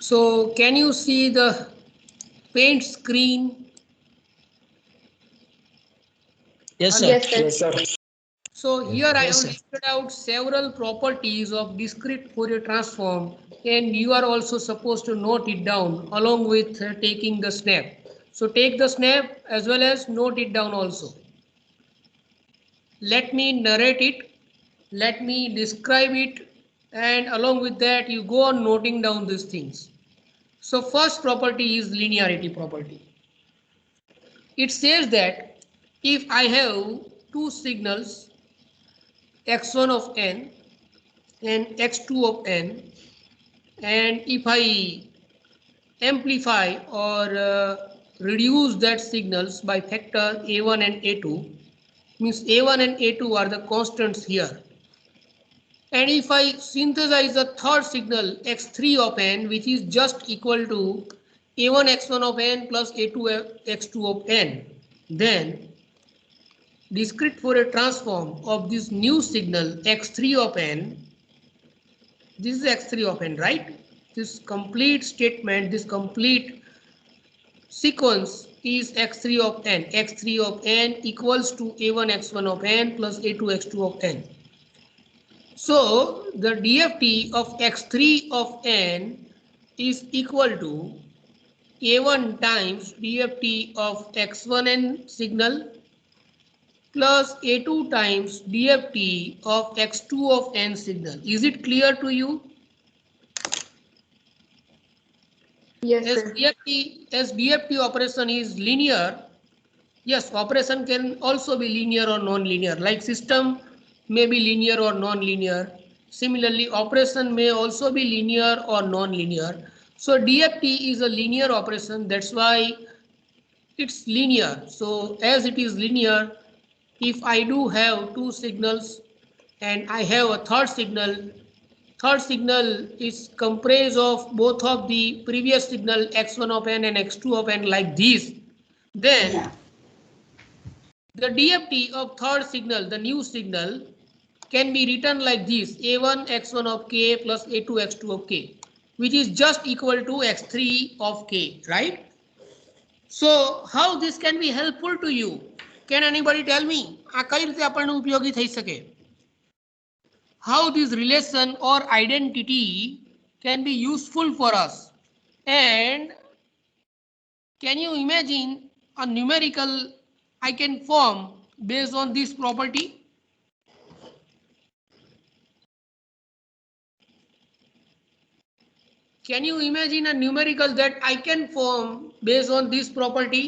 So can you see the paint screen? Yes, sir. Yes, sir. Yes, sir. So here I Yes, have sir. listed out several properties of discrete Fourier transform, and you are also supposed to note it down along with taking the snap. So take the snap as well as note it down also. Let me narrate it, let me describe it, and along with that you go on noting down these things. So first property is linearity property. It says that if I have two signals x1 of n and x2 of n, and if I amplify or reduce that signals by factor a1 and a2, means a1 and a2 are the constants here, and if I synthesize a third signal x3 of n, which is just equal to a1 x1 of n plus a2 x2 of n, then discrete Fourier transform of this new signal x3 of n, this is x3 of n, right? This complete statement, this complete sequence is x3 of n. x3 of n equals to a1 x1 of n plus a2 x2 of n. So the DFT of x3 of n is equal to a1 times DFT of x1 n signal plus a2 times DFT of x2 of n signal. Is it clear to you? Yes, As sir. DFT operation is linear, yes, operation can also be linear or non-linear, like system may be linear or non-linear. Similarly, operation may also be linear or non-linear. So DFT is a linear operation, that's why it's linear. So as it is linear, if I do have two signals and I have a third signal is comprised of both of the previous signal x1 of n and x2 of n like this, then the DFT of third signal, the new signal, can be written like this: a1 x1 of k plus a2 x2 of k, which is just equal to x3 of k, right? So how this can be helpful to you? Can anybody tell me? આ કઈ રીતે આપણને ઉપયોગી થઈ શકે? How this relation or identity can be useful for us? And can you imagine a numerical I can form based on this property? Can you imagine a numerical that I can form based on this property?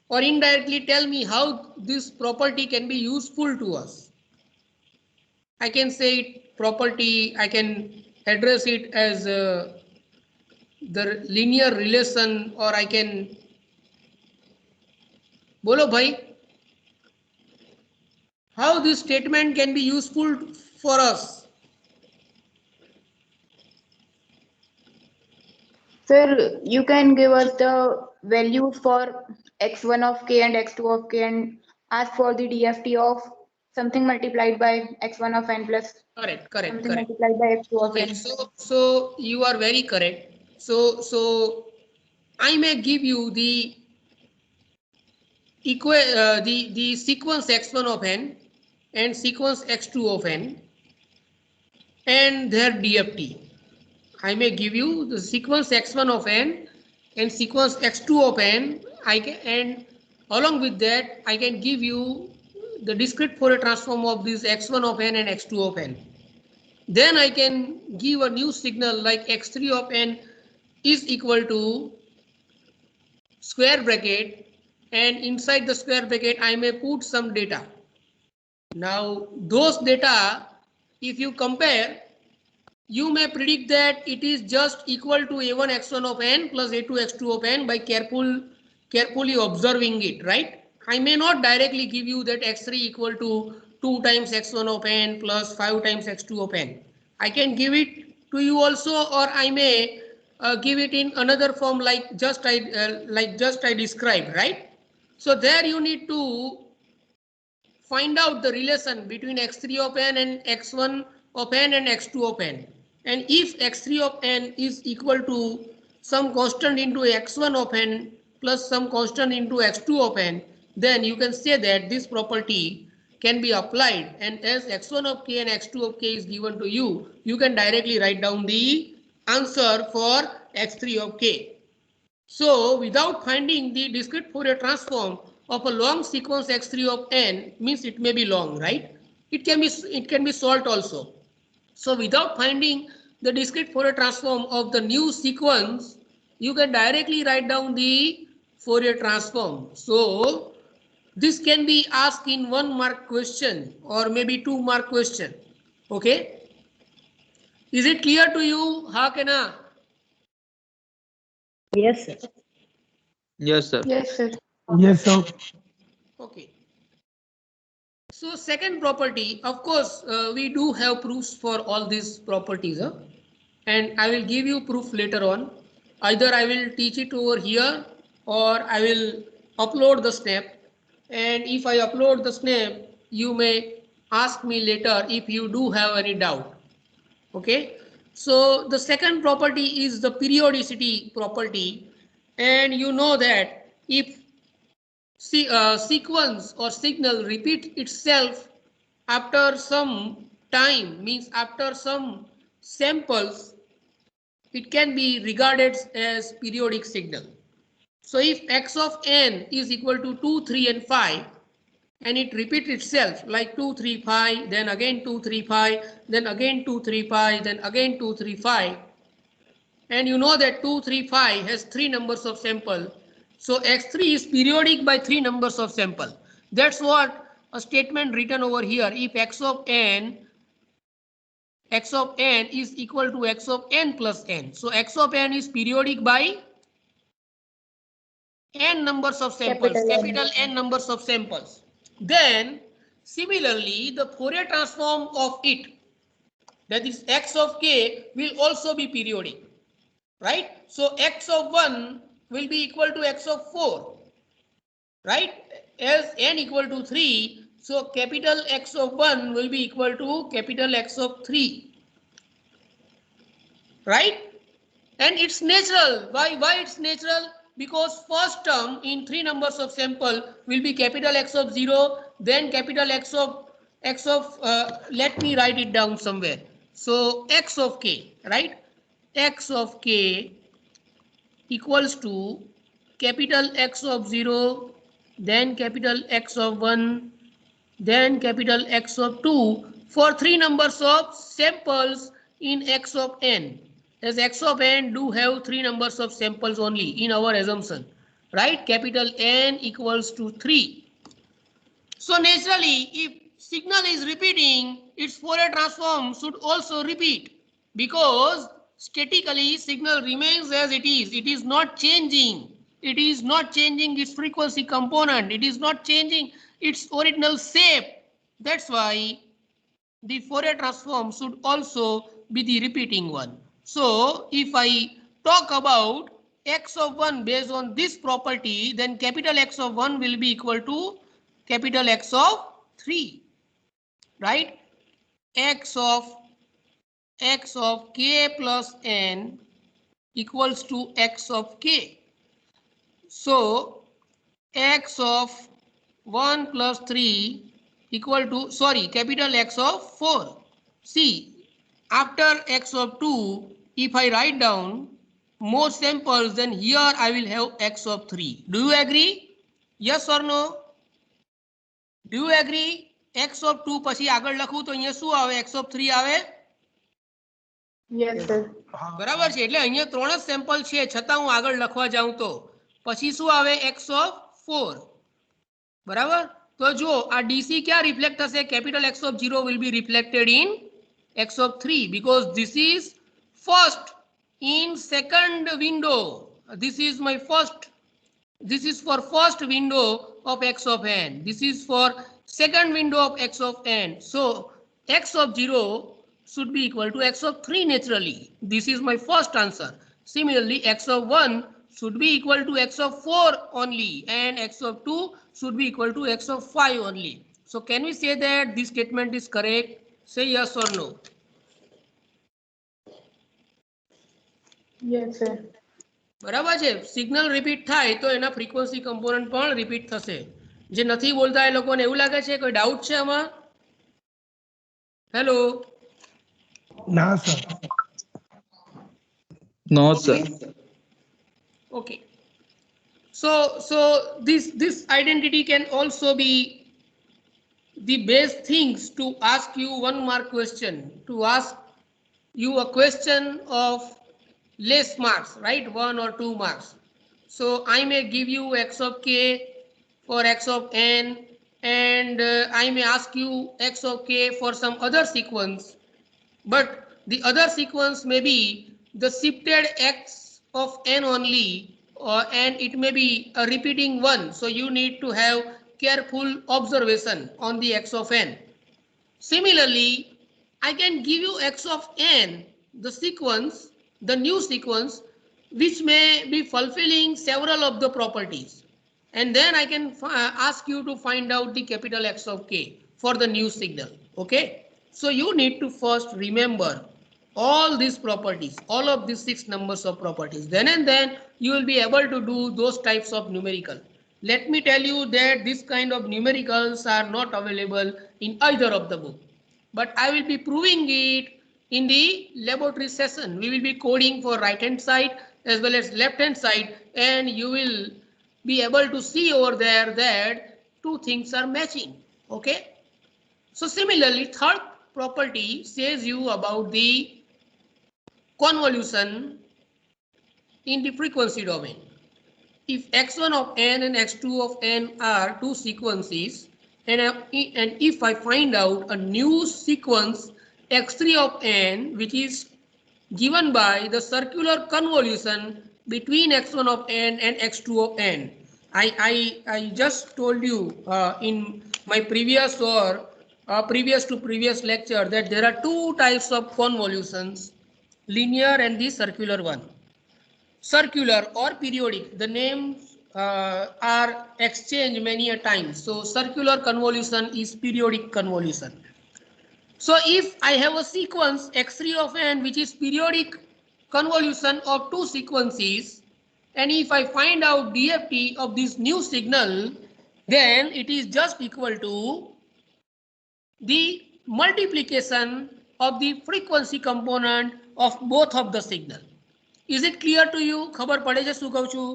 Or indirectly tell me how this property can be useful to us. I can say it property, I can address it as the linear relation, or I can bolo bhai, how this statement can be useful for us. Sir, you can give us the values for x1 of k and x2 of k and ask for the DFT of something multiplied by x1 of n plus Correct. something multiplied by x2 of Okay, n. so you are very correct. So I may give you the the sequence x1 of n and sequence x2 of n and their DFT. I may give you the sequence x1 of n and sequence x2 of n. And along with that I can give you the discrete Fourier transform of this x1 of n and x2 of n. Then I can give a new signal like x3 of n is equal to square bracket, and inside the square bracket I may put some data. Now those data, if you compare, you may predict that it is just equal to a1 x1 of n plus a2 x2 of n by carefully observing it, right? I may not directly give you that x3 equal to 2 times x1 of n plus 5 times x2 of n. I can give it to you also, or I may give it in another form like just I described, right? So there you need to find out the relation between x3 of n and x1 of n and x2 of n. And if x3 of n is equal to some constant into x1 of n plus some constant into x2 of n, then you can say that this property can be applied, and as x1 of k and x2 of k is given to you, you can directly write down the answer for x3 of k. So without finding the discrete Fourier transform of a long sequence x3 of n, means it may be long, right? It can be solved also. So without finding the discrete Fourier transform of the new sequence, you can directly write down the Fourier transform. So this can be asked in 1 mark question or maybe 2 mark question. Okay. Is it clear to you? Hakena? Yes, sir. Yes, sir. Yes, sir. Yes, sir. Okay. So second property, of course, we do have proofs for all these properties, and I will give you proof later on. Either I will teach it over here or I will upload the snap, and if I upload the snap, you may ask me later if you do have any doubt. Okay, so the second property is the periodicity property, and you know that if sequence or signal repeat itself after some time, means after some samples, it can be regarded as periodic signal. So if x of n is equal to 2, 3 and 5, and it repeats itself like 2, 3, 5, then again 2, 3, 5, then again 2, 3, 5, then again 2, 3, 5, and you know that 2, 3, 5 has 3 numbers of sample. So x3 is periodic by 3 numbers of sample. That's what a statement written over here. If x of n is equal to x of n plus n. So x of n is periodic by n numbers of samples, capital N numbers of samples. Then similarly, the Fourier transform of it, that is x of k, will also be periodic. Right? So x of 1 will be equal to x of 4, right? As n equal to 3, so capital X of 1 will be equal to capital X of 3, right? And it's natural. Why it's natural? Because first term in 3 numbers of sample will be capital X of 0, then capital X of let me write it down somewhere. So x of k, right? X of k equals to capital X of 0, then capital X of 1, then capital X of 2 for 3 numbers of samples in x of n. As x of n do have 3 numbers of samples only in our assumption, right? Capital N equals to 3. So naturally, if signal is repeating, its Fourier transform should also repeat, because statically signal remains as it is. It is not changing. It is not changing its frequency component. It is not changing its original shape. That's why the Fourier transform should also be the repeating one. So if I talk about x of 1 based on this property, then capital X of 1 will be equal to capital X of 3, right? X of k plus n equals to x of k. So x of 1 plus 3 equal to, sorry, capital X of 4. See, after x of 2, if I write down more samples, then here I will have x of 3. Do you agree? Yes or no? Do you agree? X of 2 પછી આગળ લખું તો અહીંયા શું આવે? X of 3 આવે? Yes, sir. બરાબર છે. એટલે અહીંયા 3 જ સેમ્પલ છે, છતાં હું આગળ લખવા જાઉં તો પછી શું આવે? X of 4. બરાબર? તો જો આ DC ક્યાં રિફ્લેક્ટ થશે? Capital X of 0 will be reflected in X of 3, because this is first in second window. This is my first. This is for first window of x of n. This is for second window of x of n. So x of 0 should be equal to x of 3 naturally. This is my first answer. Similarly, x of 1 should be equal to x of 4 only, and x of 2 should be equal to x of 5 only. So can we say that this statement is correct? Say yes or no. Yes, sir. બરાબર છે. Signal repeat થાય તો એના frequency component પણ repeat થશે. જે નથી બોલતા એ લોકોને એવું લાગે છે કોઈ ડાઉટ છે આમાં? હેલો. ના sir. No, sir. Okay. So this identity can also be the best things to ask you one mark question, to ask you a question of less marks, right? 1 or 2 marks. So I may give you x of k for x of n, and I may ask you x of k for some other sequence, but the other sequence may be the shifted x of n only, and it may be a repeating one, so you need to have careful observation on the x of n. Similarly, I can give you x of n, the sequence, the new sequence, which may be fulfilling several of the properties, and then I can ask you to find out the capital X of k for the new signal. Okay, so you need to first remember all these properties, all of these 6 numbers of properties. Then and then you will be able to do those types of numerical. Let me tell you that this kind of numericals are not available in either of the book, but I will be proving it in the laboratory session. We will be coding for right hand side as well as left hand side, and you will be able to see over there that two things are matching. Okay, so similarly, third property says you about the convolution in the frequency domain. If x1 of n and x2 of n are two sequences, and if I find out a new sequence x3 of n which is given by the circular convolution between x1 of n and x2 of n. I just told you in my previous or previous lecture that there are two types of convolutions, linear and the circular one. Circular or periodic, the names are exchanged many a time. So circular convolution is periodic convolution. So if I have a sequence x3 of n which is periodic convolution of two sequences, and if I find out DFT of this new signal, then it is just equal to the multiplication of the frequency component of both of the signal. Is it clear to you? ખબર પડે છે શું કહું છું?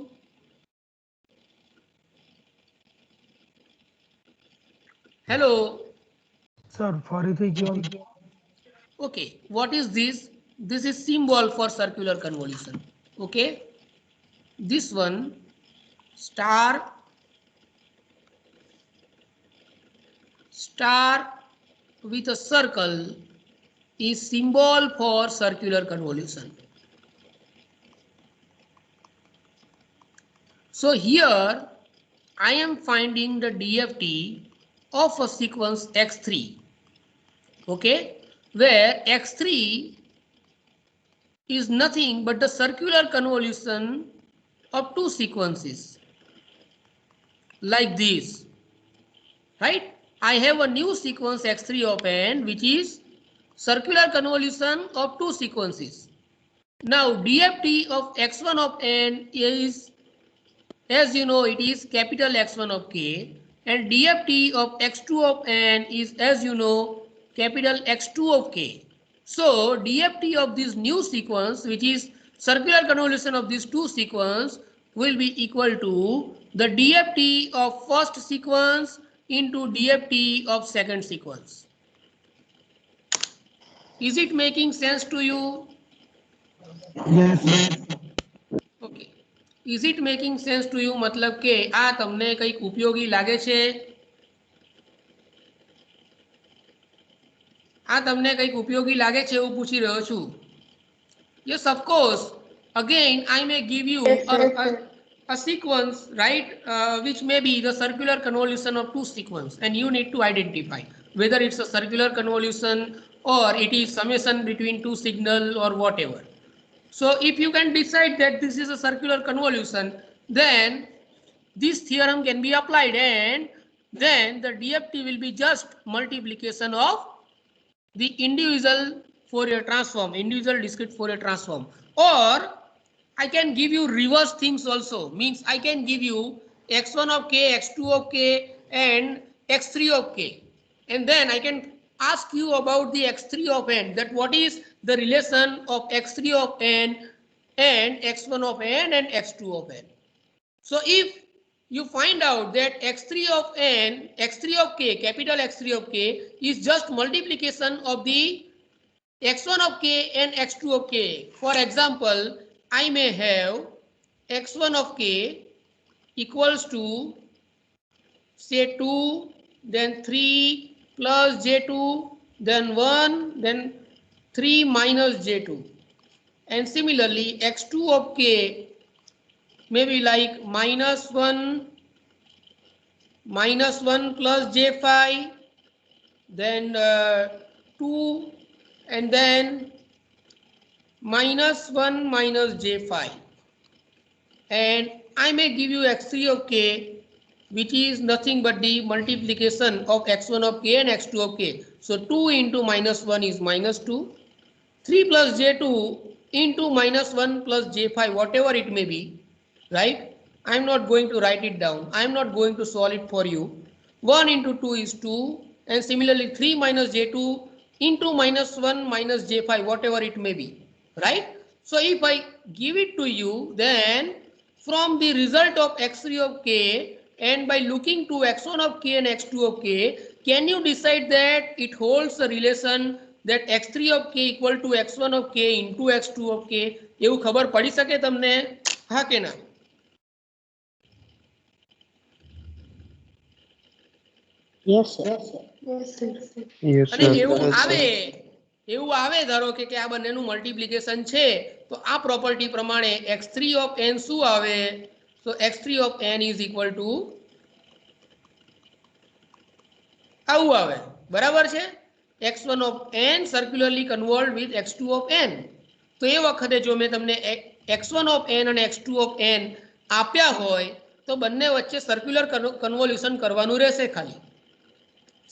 Hello. Sir ફરીથી કયો. Okay, what is this? This is symbol for circular convolution. Okay, this one star with a circle is symbol for circular convolution. So here I am finding the DFT of a sequence x3, okay, where x3 is nothing but the circular convolution of two sequences like this, right? I have a new sequence x3 of n which is circular convolution of two sequences. Now DFT of x1 of n is, as you know, it is capital X1 of k, and DFT of x2 of n is, as you know, capital X2 of k. So DFT of this new sequence, which is circular convolution of these two sequence, will be equal to the DFT of first sequence into DFT of second sequence. Is it making sense to you? Yes sir. Okay. Is it making sense to you? मतलब કે આ તમને કંઈક ઉપયોગી લાગે છે? આ તમને કંઈક ઉપયોગી લાગે છે એવું પૂછી રહ્યો છું. Yes, of course. Again, I may give you a sequence, right, which may be the circular convolution of two sequence, and you need to identify whether it's a circular convolution or it is summation between two signal or whatever. So if you can decide that this is a circular convolution, then this theorem can be applied, and then the DFT will be just multiplication of the individual Fourier transform, individual discrete Fourier transform, or I can give you reverse things also. Means I can give you x1 of k, x2 of k and x3 of k. And then I can ask you about the x3 of n, that what is the relation of x3 of n and x1 of n and x2 of n. So if you find out that x3 of n, x3 of k, capital X3 of k is just multiplication of the x1 of k and x2 of k. For example, I may have x1 of k equals to say 2, then 3 plus j2, then 1, then 3 minus j2. And similarly, x2 of k may be like -1 plus j5, then 2, and then -1 minus j5. And I may give you x3 of k, which is nothing but the multiplication of x1 of k and x2 of k. So 2 into -1 is -2, 3 plus j2 into -1 plus j5, whatever it may be, right? I am not going to write it down. I am not going to solve it for you. 1 into 2 is 2, and similarly 3 minus j2 into -1 minus j5, whatever it may be, right? So if I give it to you, then from the result of x3 of k and by looking to x1 of k and x2 of k, can you decide that it holds a relation that x3 of k equal to x1 of k into x2 of k? એવું ખબર પડી શકે તમને? હા કે ના? Yes, sir. Yes, sir. Yes, અને sir. એવું આવે ધારો કે આ બંનેનું મલ્ટીપ્લિકેશન છે તો આ પ્રોપર્ટી પ્રમાણે x3 of n શું આવે? So x3 of n is equal to આવું આવે, બરાબર છે? x1 of n circularly convolved with x2 of n. તો એ વખતે જો મેં તમને x1 of n અને x2 of n આપ્યા હોય તો બંને વચ્ચે સર્ક્યુલર કન્વોલ્યુશન કરવાનું રહેશે. ખાલી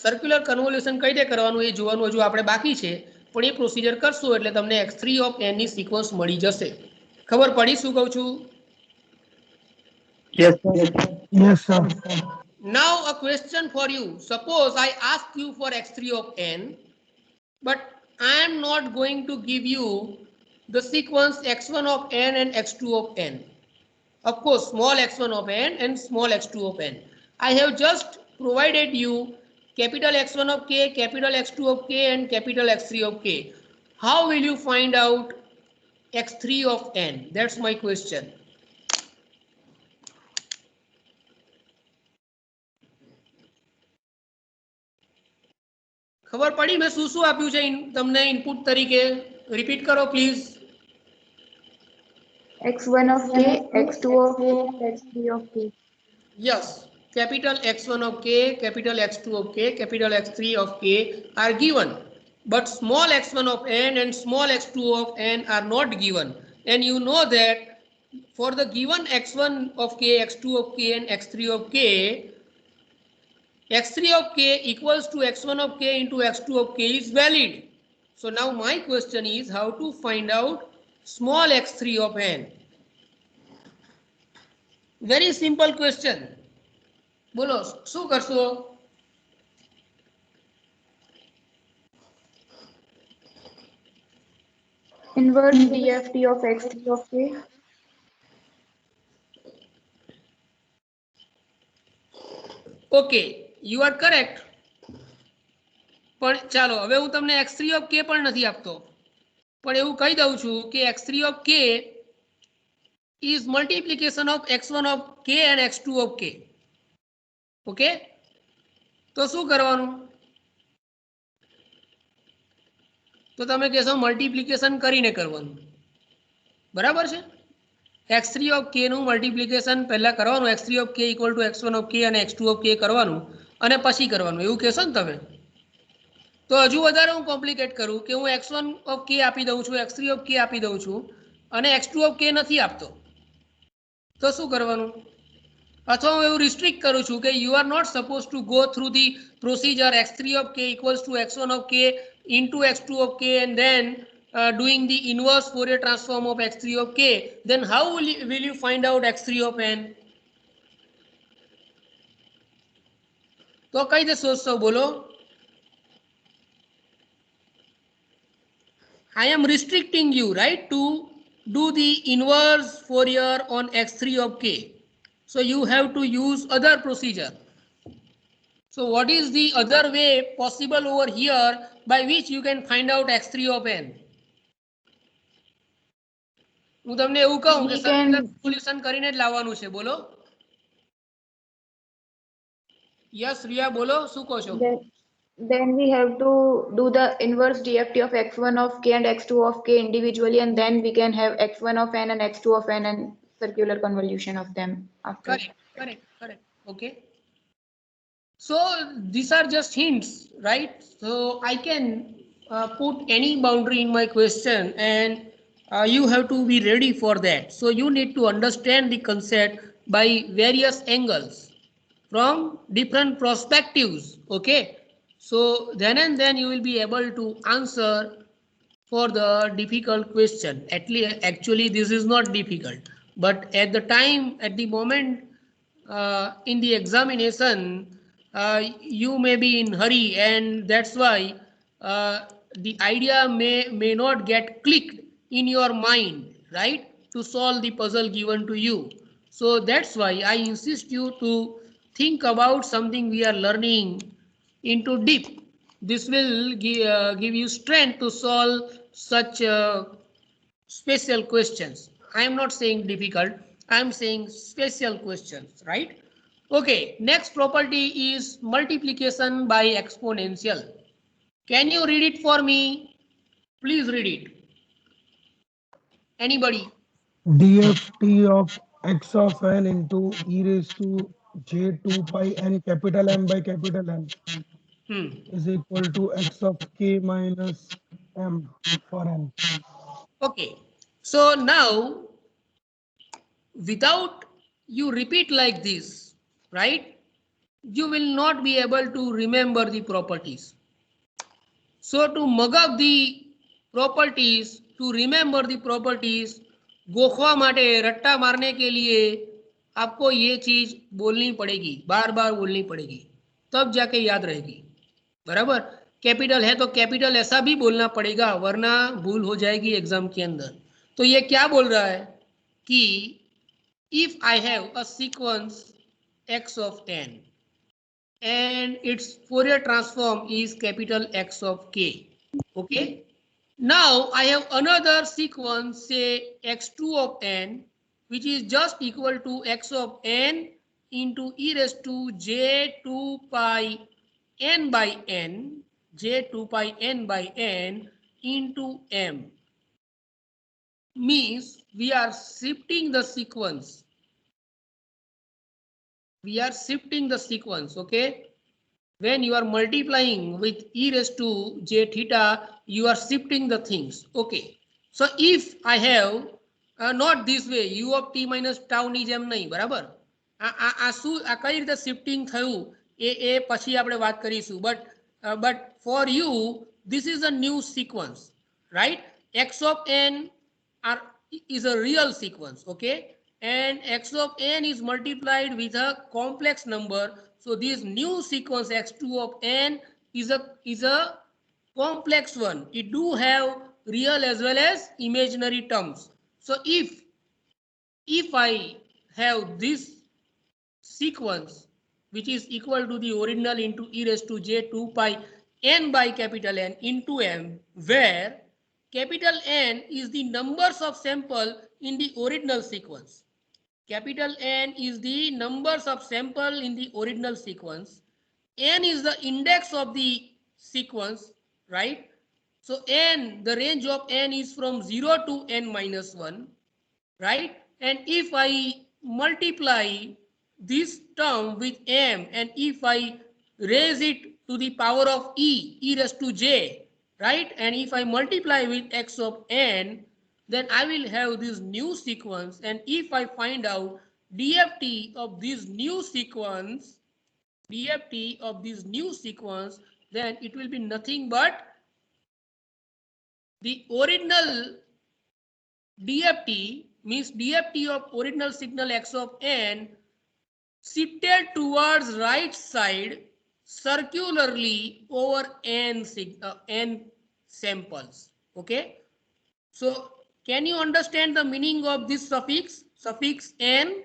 સર્ક્યુલર કન્વોલ્યુશન કઈ રીતે કરવાનું એ જોવાનું હજુ આપણે બાકી છે, પણ એ પ્રોસિજર કરશો એટલે તમને x3 of n ની સિક્વન્સ મળી જશે. ખબર પડી શું કહું છું? Yes, sir. Now a question for you. Suppose I ask you for x3 of n, but I am not going to give you the sequence x1 of n and x2 of n. Of course, small x1 of n and small x2 of n. I have just provided you capital X1 of k, capital X2 of k and capital X3 of k. How will you find out x3 of n? That's my question. ખબર પડી મેં શું શું આપ્યું છે તમને input તરીકે? Repeat કરો please. x1 of k, x2 of k, x3 of k. Yes, capital X1 of k, capital X2 of k, capital X3 of k are given, but small x1 of n and small x2 of n are not given. And you know that for the given x1 of k, x2 of k and x3 of k, x3 of k equals to x1 of k into x2 of k is valid. So now my question is how to find out small x3 of n. Very simple question. બોલો શું કરશો? Inverse DFT of x3 of k. Okay, you are correct. પણ ચાલો હવે હું તમને x3 of k પણ નથી આપતો, પણ એવું કહી દઉં છું કે x3 of k is multiplication of x1 of k and x2 of k. Okay, તો શું કરવાનું? તો તમે કહેશો મલ્ટીપ્લિકેશન કરીને કરવાનું, બરાબર છે? x3 of k નું મલ્ટીપ્લિકેશન પહેલા કરવાનું, x3 of k equal to x1 of k અને x2 of k કરવાનું અને પછી કરવાનું, એવું કહેશો ને તમે? તો હજુ વધારે હું કોમ્પ્લિકેટ કરું કે હું x1 of k આપી દઉં છું, x3 of k આપી દઉં છું અને x2 of k નથી આપતો, તો શું કરવાનું? અથવા હું એવું રિસ્ટ્રિક્ટ કરું છું કે you are not suppose to go through the procedure x3 of k equals to x1 of k into x2 of k and then doing the inverse Fourier transform of x3 of k, then how will you find out x3 of n? तो कई दे सोचो बोलो. I am restricting you, right, to do the inverse Fourier on x3 of k. So you have to use other procedure. So what is the other way possible over here by which you can find out x3 of n? હું તમને એવું કહું કે We circular can solution કરીને જ લાવવાનું છે. બોલો. યસ રિયા બોલો, શું કહો છો? then we have to do the inverse DFT of x1 of k and x2 of k individually, and then we can have x1 of n and x2 of n and circular convolution of them after. Correct. Okay. So these are just hints, right? So I can put any boundary in my question, and you have to be ready for that. So you need to understand the concept by various angles from different perspectives. Okay. So then and then you will be able to answer for the difficult question. Actually this is not difficult, but at the time, at the moment, in the examination, you may be in hurry, and that's why the idea may not get clicked in your mind, right, to solve the puzzle given to you. So that's why I insist you to think about something we are learning into deep. This will give you strength to solve such special questions. I am not saying difficult, I am saying special questions, right? Okay, next property is multiplication by exponential. Can you read it for me? Please read it. Anybody? DFT of x of n into e raised to j 2 pi n capital M by capital N is equal to x of k minus m for n. Okay, so now without you repeat like this, right, you will not be able to remember the properties. So to mug up the properties, to remember the properties, गोखवा माटे रट्टा मारने के लिए आपको ये चीज बोलनी पड़ेगी, बार बार बोलनी पड़ेगी, तब जाके याद रहेगी. बराबर. कैपिटल है तो कैपिटल ऐसा भी बोलना पड़ेगा, वरना भूल हो जाएगी एग्जाम के अंदर. तो ये क्या बोल रहा है कि if I have a sequence x of n and its Fourier transform is capital X of k. Okay. Now I have another sequence, say x2 of n, which is just equal to x of n into e raised to j2 pi n by n, j2 pi n by n into m. Means we are shifting the sequence. We are shifting the sequence, okay? When you are multiplying with e raised to j theta, you are shifting the things, okay? So if I have not this way, u of t minus tau ની જેમ નહીં, બરાબર? આ કઈ રીતે shifting થયું એ પછી આપણે વાત કરીશું, but for you this is a new sequence, right? X of n is a real sequence, okay, and x of n is multiplied with a complex number. So this new sequence x2 of n is a complex one. It do have real as well as imaginary terms. So if I have this sequence which is equal to the original into e raised to j2 pi n by capital N into m, where capital N is the numbers of sample in the original sequence. Capital N is the numbers of sample in the original sequence. N is the index of the sequence, right? So n, the range of n is from 0 to n minus 1, right? And if I multiply this term with m, and if I raise it to the power of e raised to j, right? And if I multiply with x of n, then I will have this new sequence. And if I find out DFT of this new sequence, then it will be nothing but the original DFT means DFT of original signal x of n shifted towards right side circularly over n samples. Okay, so can you understand the meaning of this suffix? Suffix n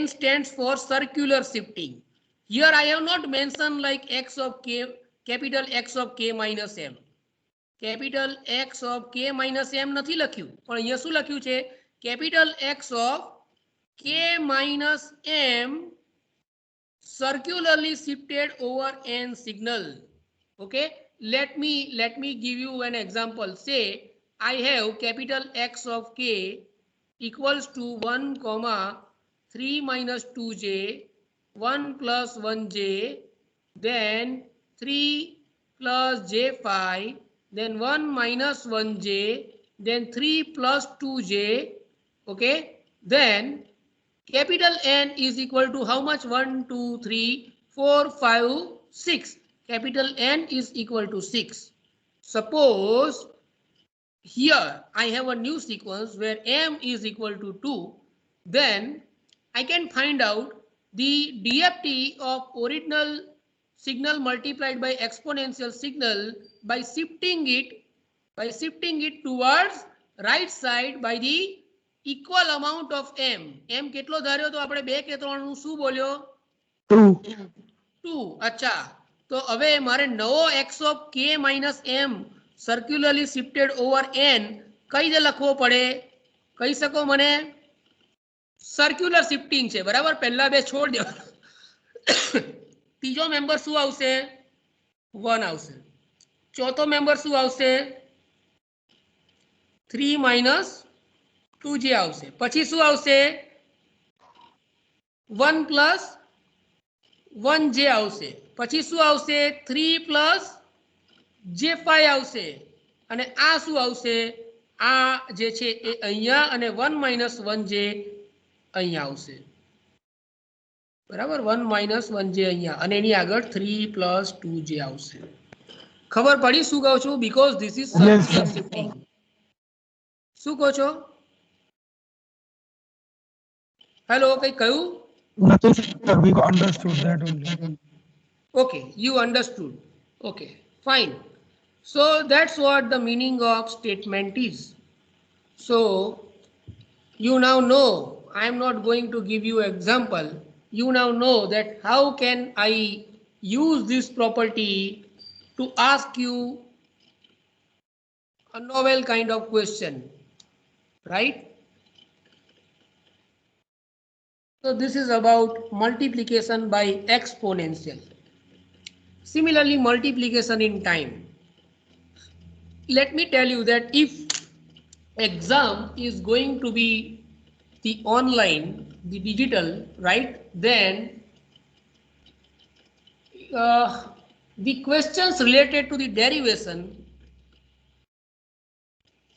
stands for circular shifting. Here I have not mentioned like x of k, capital X of k minus m. Capital X of k minus m નથી લખ્યું, પણ અહીંયા શું લખ્યું છે? Capital X of k minus m circularly shifted over n signal. Okay, let me give you an example. Say I have capital X of k equals to 1 comma 3 minus 2j 1 plus 1j then 3 plus j5 then 1 minus 1j then 3 plus 2j. Okay, then capital N is equal to how much? 1 2 3 4 5 6. Capital N is equal to 6. Suppose here I have a new sequence where m is equal to 2, then I can find out the DFT of original signal multiplied by exponential signal by shifting it towards right side by the equal amount of m. m કેટલો ધાર્યો તો આપણે 2 કે 3 નું શું બોલ્યો? 2. અચ્છા, તો હવે મારે નવો x of k minus m circularly shifted over n કઈ રીતે લખવો પડે? કહી શકો મને? સર્ક્યુલર શિફ્ટિંગ છે બરાબર, પહેલા બે છોડ દો. ત્રીજો મેમ્બર શું આવશે? 1 આવશે. ચોથો મેમ્બર શું આવશે? 3 minus 2j આવશે. પછી શું આવશે? 1 plus 1j આવશે. પછી શું આવશે? 3 plus j5 આવશે. અને આ શું આવશે? આ જે છે એ અહીંયા અને 1 minus 1j અહીંયા આવશે બરાબર. 1 minus 1j અહીંયા અને એની આગળ 3 plus 2j આવશે. ખબર પડી શું કહું છું? Because this is circular shifting. શું કહો છો? હેલો, કઈ કહ્યું? Nothing, sir. We understood that only. Okay, you understood. Okay, fine. So that's what the meaning of statement is. So you now know, I am not going to give you example. You now know that how can I use this property to ask you a novel kind of question, right? So this is about multiplication by exponential. Similarly, multiplication in time. Let me tell you that if exam is going to be the online, the digital, right, then the questions related to the derivation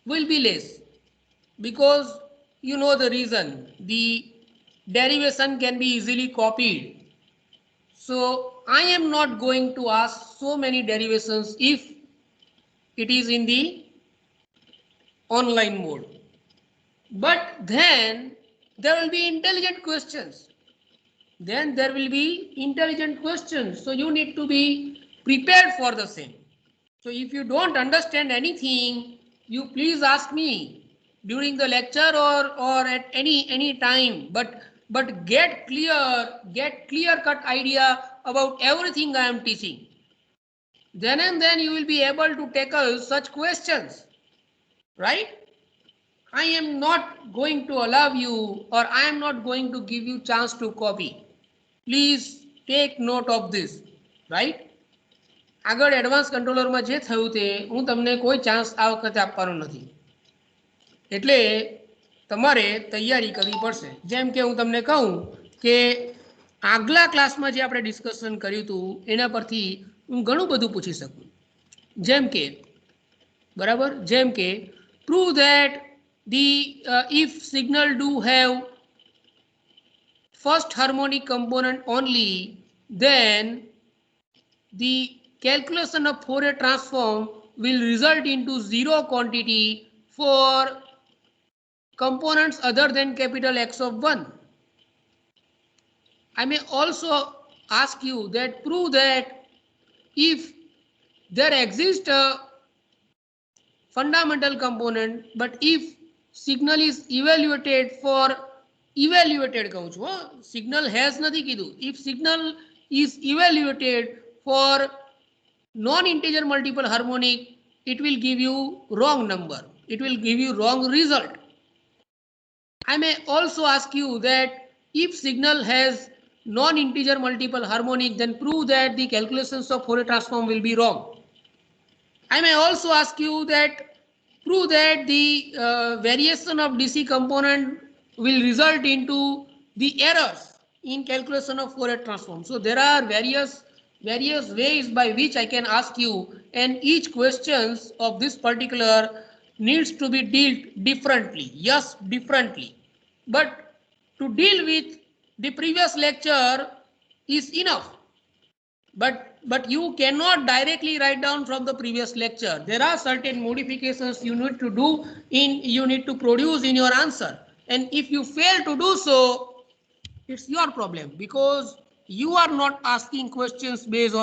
will be less, because you know the reason. The derivation can be easily copied. So I am not going to ask so many derivations if it is in the online mode. But then there will be intelligent questions. So you need to be prepared for the same. So if you don't understand anything, you please ask me during the lecture or at any time. But get clear cut idea about everything I am teaching. Then and then you will be able to tackle such questions, right? I am not going to allow you, or I am not going to give you chance to copy. Please take note of this, right? આગળ advance કંટ્રોલરમાં જે થયું તે હું તમને કોઈ chance આ વખતે આપવાનો નથી, એટલે તમારે તૈયારી કરવી પડશે. જેમ કે હું તમને કહું કે આગલા ક્લાસમાં જે આપણે ડિસ્કશન કર્યું હતું એના પરથી હું ઘણું બધું પૂછી શકું. જેમ કે બરાબર, જેમ કે prove that the if signal do have first harmonic component only, then the calculation of Fourier transform will result into zero quantity for components other than capital X of 1. I may also ask you that prove that if there exists a fundamental component, but if signal is evaluated for evaluated કહું છું signal has નથી કીધું, if signal is evaluated for non-integer multiple harmonic, it will give you wrong number, it will give you wrong result. I may also ask you that if signal has non-integer multiple harmonic, then prove that the calculations of Fourier transform will be wrong. I may also ask you that prove that the variation of DC component will result into the errors in calculation of Fourier transform. So there are various ways by which I can ask you, and each questions of this particular needs to be dealt differently. Yes, differently. But to deal with the previous lecture is enough. But you cannot directly write down from the previous lecture. There are certain modifications you need to do you need to produce in your answer. And if you fail to do so, it's your problem, because you are not asking questions based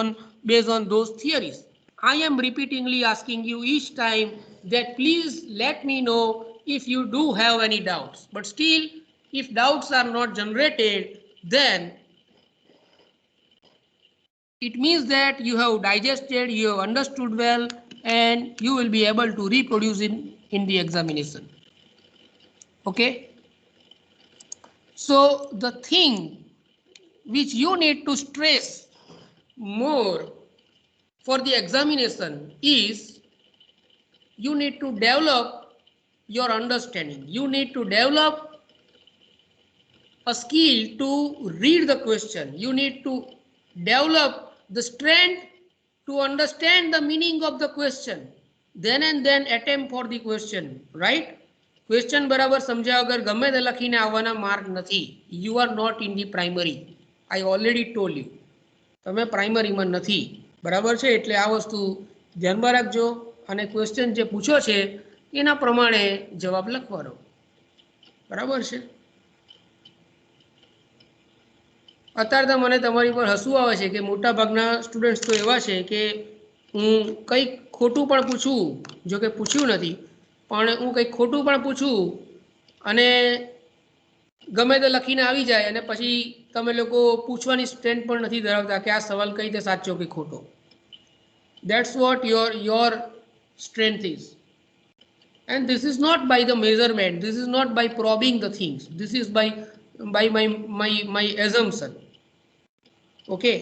on those theories. I am repeatedly asking you each time that please let me know if you do have any doubts. But still, if doubts are not generated, then it means that you have digested, you have understood well, and you will be able to reproduce in the examination. Okay? So the thing which you need to stress more for the examination is you need to develop your understanding. You need to develop a skill to read the question. You need to develop the strength to understand the meaning of the question, then and then attempt for the question, right? Question બરાબર સમજ્યા વગર ગમે તે લખીને આવવાના mark નથી. You are not in the primary. I already told you. તમે પ્રાઇમરીમાં નથી, બરાબર છે? એટલે આ વસ્તુ ધ્યાનમાં રાખજો અને ક્વેશ્ચન જે પૂછો છે એના પ્રમાણે જવાબ લખવાનો, બરાબર છે? અત્યારે તો મને તમારી પર હસવું આવે છે કે મોટાભાગના સ્ટુડન્ટ્સ તો એવા છે કે હું કંઈક ખોટું પણ પૂછું, જો કે પૂછ્યું નથી, પણ હું કંઈક ખોટું પણ પૂછું અને ગમે તે લખીને આવી જાય અને પછી તમે લોકો પૂછવાની સ્ટ્રેન્થ પણ નથી ધરાવતા કે આ સવાલ કઈ રીતે સાચો કે ખોટો. That's what your strength is. And this is not by the measurement, this is not by probing the things, this is by my assumption. Okay,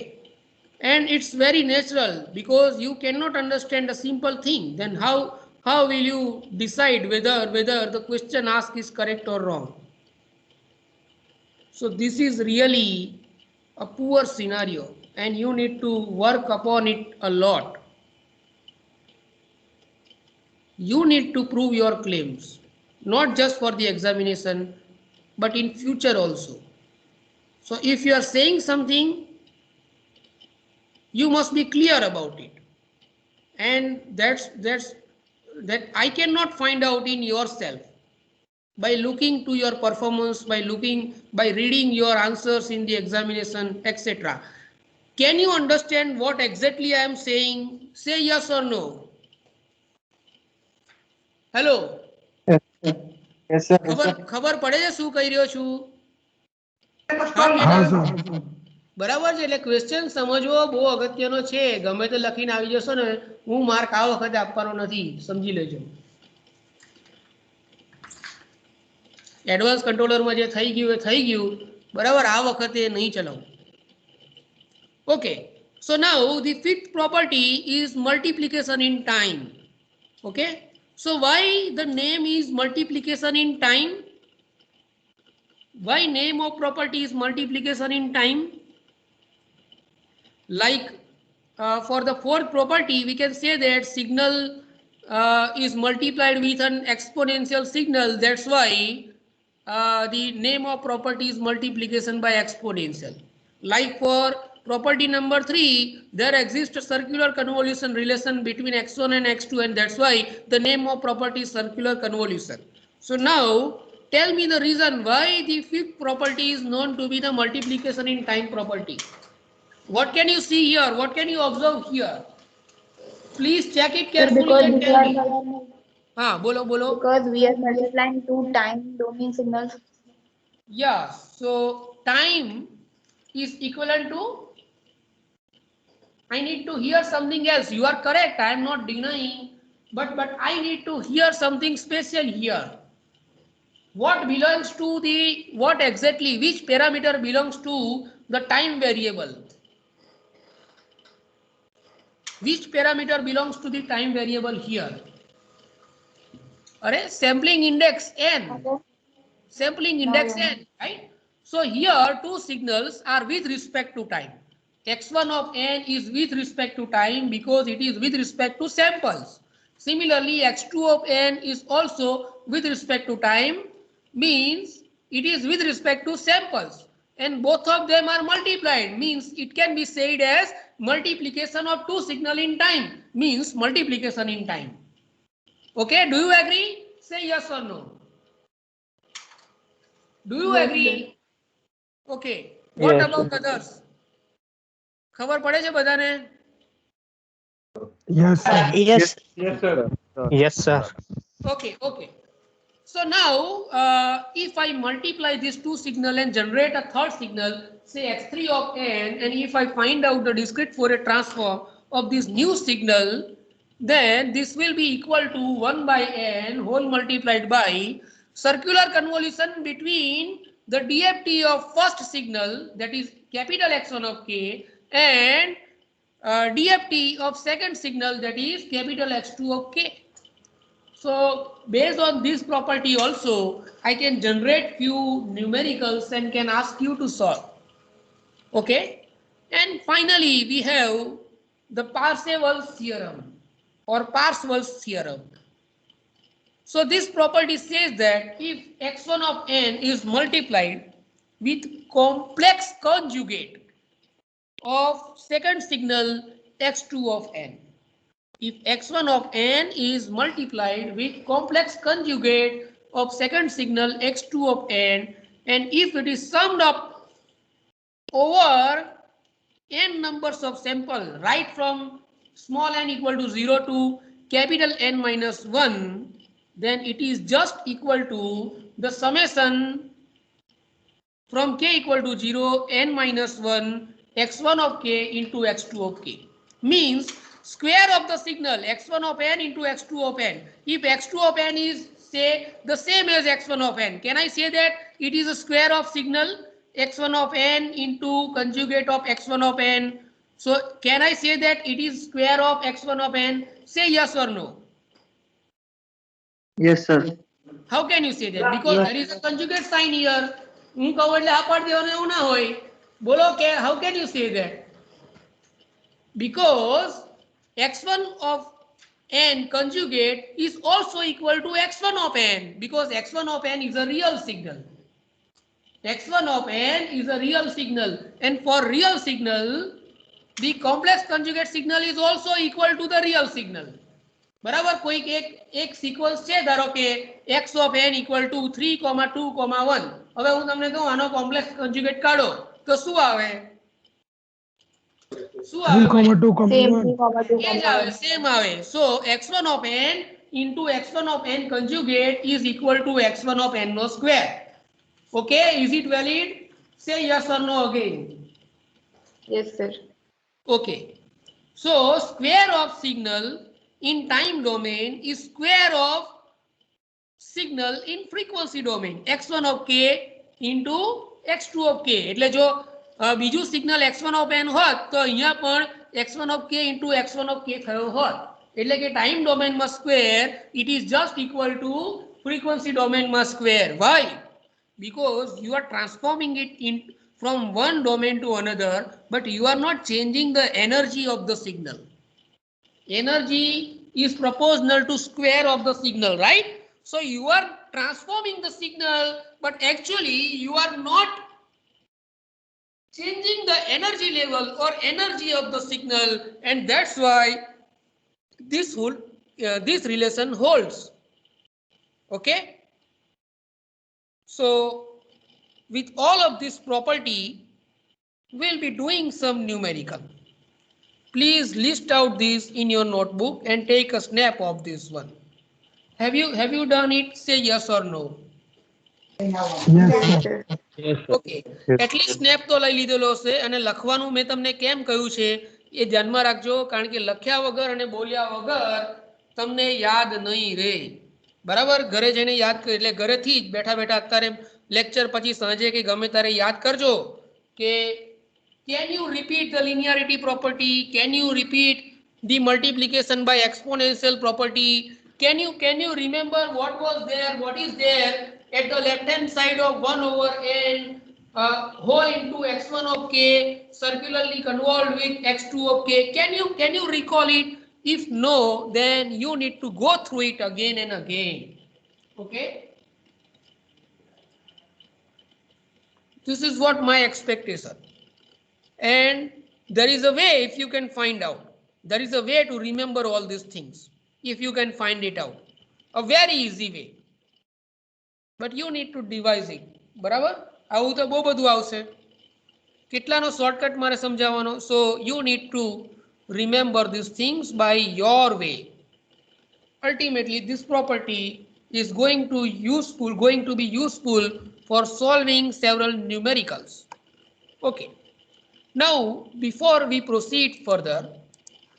and it's very natural because you cannot understand a simple thing. Then how will you decide whether the question asked is correct or wrong? So this is really a poor scenario and you need to work upon it a lot. You need to prove your claims, not just for the examination, but in future also. So if you are saying something, you must be clear about it, and that I cannot find out in yourself by looking to your performance, by reading your answers in the examination, etc. Can you understand what exactly I am saying? Say yes or no. Hello. Yes sir. ખબર પડે છે શું કહી રહ્યો છું? હા sir. બરાબર છે, એટલે ક્વેશ્ચન સમજવો બહુ અગત્યનો છે. ગમે તે લખીને આવી જશો ને, હું માર્ક આ વખતે આપવાનો નથી, સમજી લેજો. એડવાન્સ કંટ્રોલરમાં જે થઈ ગયું એ થઈ ગયું, બરાબર, આ વખતે નહીં ચલાવું. Okay, so now the fifth property is multiplication in time. Okay, so why the name is multiplication in time? Why name of property is multiplication in time? Like for the fourth property, we can say that signal is multiplied with an exponential signal. That's why the name of property is multiplication by exponential. Like for property number 3, there exists a circular convolution relation between x1 and x2, and that's why the name of property is circular convolution. So now tell me the reason why the fifth property is known to be the multiplication in time property. What can you see here? What can you observe here? Please check it Sir, carefully and tell me. Bolo. because we are multiplying two time domain signals. Yeah, so time is equivalent to, I need to hear something else. You are correct, I am not denying, but I need to hear something special here. What belongs to the, what exactly, which parameter belongs to the time variable? Which parameter belongs to the time variable here? Sampling index n. Sampling index n, right? So here two signals are with respect to time. X1 of n is with respect to time because it is with respect to samples. Similarly, x2 of n is also with respect to time, means it is with respect to samples, and both of them are multiplied, means it can be said as multiplication of two signal in time, means multiplication in time. Okay, do you agree? Say yes or no. Do you agree? Okay. What about others? ખબર પડે છે બધાને? Yes, sir. Yes. Yes, sir. Yes, sir. Okay. So now, if I multiply these two signal and generate a third signal, say x3 of n, and if I find out the discrete Fourier transform of this new signal, then this will be equal to 1 by n whole multiplied by circular convolution between the DFT of first signal, that is capital X1 of k, and DFT of second signal, that is capital X2 of k. So based on this property also, I can generate few numericals and can ask you to solve. Okay. And finally, we have the Parseval's theorem or Parseval's theorem. So this property says that if x1 of n is multiplied with complex conjugate of second signal x2 of n, if x1 of n is multiplied with complex conjugate of second signal x2 of n, and if it is summed up over n numbers of sample, right from small n equal to 0 to capital N minus 1, then it is just equal to the summation from k equal to 0 n minus 1 x1 of k into x2 of k, means square of the signal x1 of n into x2 of n. If x2 of n is say the same as x1 of n, can I say that it is a square of signal x1 of n into conjugate of x1 of n? So can I say that it is square of x1 of n? Say yes or no. Yes, sir. How can you say that? Because there is a conjugate sign here. હું કહું એટલે આ પાડી દેવાનું એવું ના હોય. બોલો કે how can you say that? Because x1 of n conjugate is also equal to x1 of n, because x1 of n is a real signal. x1 of n is a real signal, and for real signal the complex conjugate signal is also equal to the real signal. બરાબર. કોઈ એક sequence છે, ધારો કે x of n equal to 3, 2, 1. હવે હું તમને કહું આનો કોમ્પ્લેક્સ કોન્જ્યુગેટ કાઢો તો શું આવે? 3, 2, 1. એ જ આવે, સેમ આવે. So x1 of n into x1 of n conjugate is equal to x1 of n no square. Okay, is it valid? Say yes or no again. Yes, sir. Okay. So square of signal in time domain is square of signal in frequency domain, x1 of k into x2 of k. એટલે જો બીજું signal x1 of n હોત તો અહીંયા પણ x1 of k into x1 of k થયો હોત. એટલે કે ટાઈમ ડોમેનમાં square it is just equal to frequency domainમાં square. Why? Because you are transforming it in from one domain to another, but you are not changing the energy of the signal. Energy is proportional to square of the signal, right? So you are transforming the signal, but actually you are not changing the energy level or energy of the signal, and that's why this relation holds. Okay, so with all of this property we'll be doing some numerical. Please list out this in your notebook and take a snap of this one. Have you done it? Say yes or no. Yes, Yes, sir. sir. Yes, sir. Okay એટલી snap તો લઈ લીધેલો છે અને લખવાનું મેં તમને કેમ કહ્યું છે એ ધ્યાનમાં રાખજો કારણ કે લખ્યા વગર અને બોલ્યા વગર તમને યાદ નહીં રહે બરાબર ઘરે જઈને યાદ કર એટલે ઘરેથી જ બેઠા બેઠા અત્યારે લેક્ચર પછી સાંજે કે ગમે ત્યારે યાદ કરજો કે can you repeat the linearity property, can you repeat the multiplication by exponential property, can you remember what was there, what is there at the left hand side of 1 over n whole into x1 of k circularly convolved with x2 of k. Can you recall it? If no, then you need to go through it again and again. Okay, this is what my expectation. And there is a way, if you can find out, there is a way to remember all these things if you can find it out, a very easy way, but you need to devise it. બરાબર આવું તો બહુ બધું આવશે કેટલાનો shortcut મારે સમજાવવાનો. So you need to remember these things by your way. Ultimately this property is going to be useful for solving several numericals. Okay, now before we proceed further,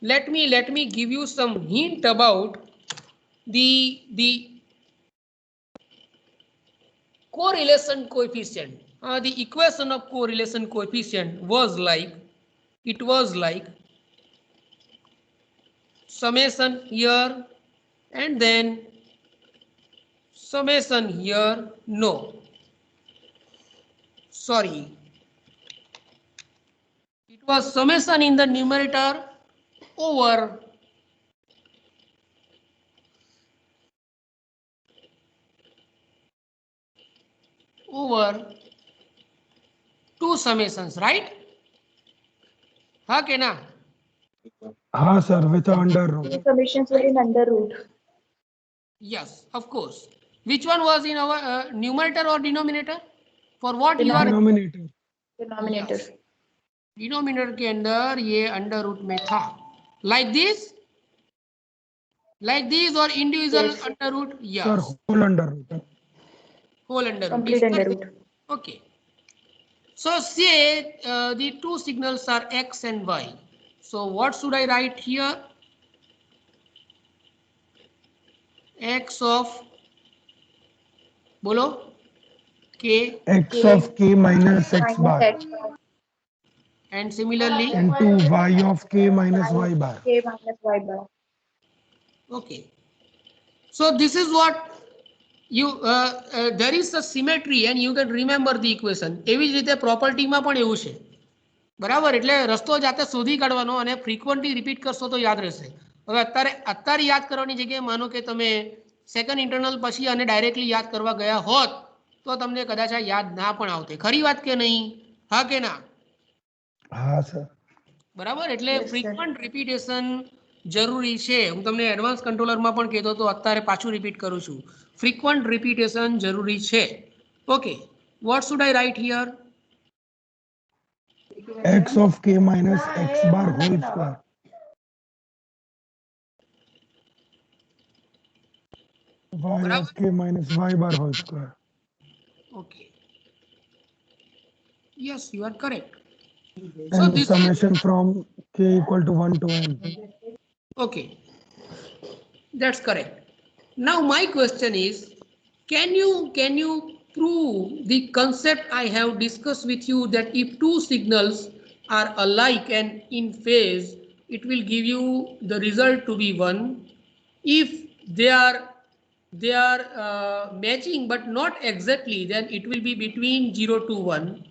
let me give you some hint about the correlation coefficient. The equation of correlation coefficient was like summation here and then summation here. No, sorry, it was summation in the numerator over two summations, right? हाँ के ना? हाँ sir, with under root. Summations were in under root. Yes, of course. Which one was in our numerator or denominator? For what you are Denominator. Denominator. Yes. Denominator के अंदर ये under root में था. Like this or individual Yes. under root? Yes. Sir, whole under root. Whole under root. Complete under root. Okay. So say the two signals are x and y. So what should I write here? X of बोलो k X of k minus x bar X bar. and similarly into y of k minus y bar. K minus y bar. okay. So this is what you there is a symmetry and you can remember the equation. એવી જ રીતે પ્રોપર્ટીમાં પણ એવું છે બરાબર એટલે રસ્તો જાતે શોધી કાઢવાનો અને ફ્રીક્વન્ટલી રિપીટ કરશો તો યાદ રહેશે. હવે અત્યારે યાદ કરવાની જગ્યાએ માનો કે તમે સેકન્ડ ઇન્ટરનલ પછી અને ડાયરેક્ટલી યાદ કરવા ગયા હોત તો તમને કદાચ આ યાદ ના પણ આવતે. ખરી વાત કે નહીં? હા કે ના? हाँ sir. બરાબર એટલે Yes, sir. ફ્રીક્વન્ટ રિપીટેશન જરૂરી છે. હું તમને એડવાન્સ કંટ્રોલરમાં પણ કહેતો તો અત્યારે પાછું રિપીટ કરું છું. ફ્રીક્વન્ટ રિપીટેશન જરૂરી છે. Okay, what should I write here? X of k minus x bar whole square. Y of k minus y bar whole square. Okay, yes you are correct. And this- summation from k equal to 1 to n. Okay, that's correct. Now my question is, can you prove the concept I have discussed with you that if two signals are alike and in phase, it will give you the result to be 1. If they are matching but not exactly, then it will be between 0 to 1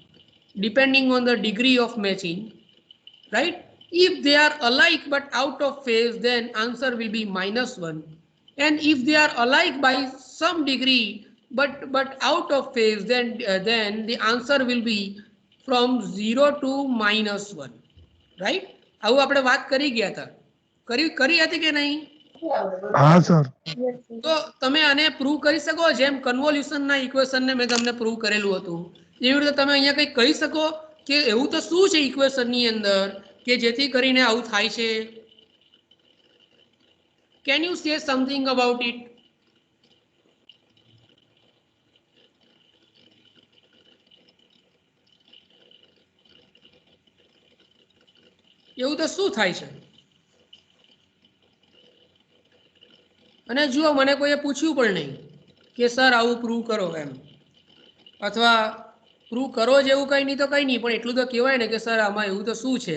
depending on the degree of matching, right? If they are alike but out of phase, then answer will be -1. And if they are alike by some degree but out of phase, then the answer will be from 0 to -1, right? આવું આપણે વાત કરી ગયા હતા, કરી હતી કે નહીં? હા સર. તો તમે આને પ્રૂવ કરી શકો, જેમ કન્વોલ્યુશનના ઇક્વેશનને મેં તમને પ્રૂવ કરેલું હતું એવી રીતે તમે અહીંયા કંઈક કહી શકો કે એવું તો શું છે ઇક્વેશનની અંદર કે જેથી કરીને આવું થાય છે? Can you say something about it? એવું તો શું થાય છે? અને જુઓ, મને કોઈએ પૂછ્યું પણ નહીં કે સર આવું પ્રૂવ કરો એમ, અથવા પ્રૂવ કરો જ એવું કંઈ નહીં તો કંઈ નહીં, પણ એટલું તો કહેવાય ને કે સર આમાં એવું તો શું છે,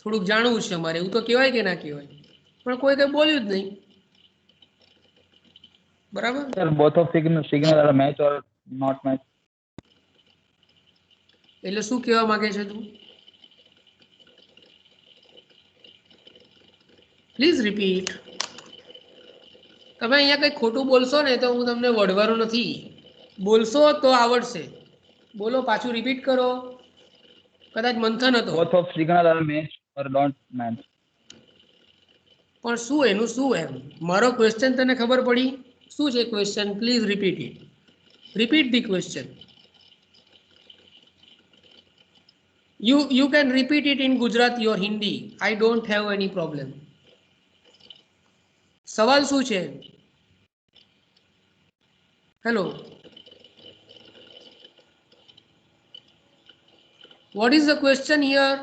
થોડુંક જાણવું છે અમારે, એવું તો કહેવાય કે ના કહેવાય? પણ કોઈ કંઈ બોલ્યું જ નહીં. બરાબર? Sir, both of signal are match or not match. એટલે શું કહેવા માંગે છે તું? Please repeat. તમે અહીંયા કંઈ ખોટું બોલશો ને તો હું તમને વઢવાનો નથી, બોલશો તો આવડશે. બોલો, પાછું રિપીટ કરો. કદાચ મંથન હતો. Both of signal are match or don't match. પણ શું એનું શું એમ? મારો ક્વેશ્ચન તને ખબર પડી? શું છે question? Please repeat it. Repeat the question. You can repeat it in Gujarati or Hindi. I don't have any problem. સવાલ શું છે? Hello, what is the question here?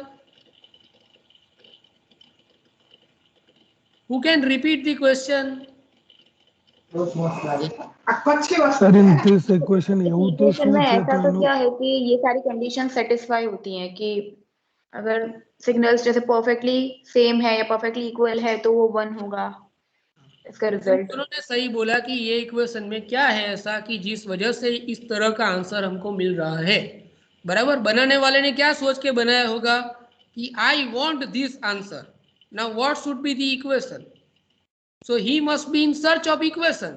Who can repeat the question? Sir in this equation એવું तो equation શું में છે ऐसा તો तो એનું क्या है कि ये सारी कंडीशन सेटिस्फाई होती हैं कि अगर सिग्नल्स जैसे परफेक्टली सेम है या परफेक्टली इक्वल है तो वो 1 होगा इसका रिजल्ट। उन्होंने सही बोला कि ये इक्वेशन में क्या है ऐसा कि जिस वजह से इस तरह का आंसर हमको मिल रहा है। बराबर? बनाने वाले ने क्या सोच के बनाया होगा कि I want this answer, now what should be the equation? So he must be in search of equation,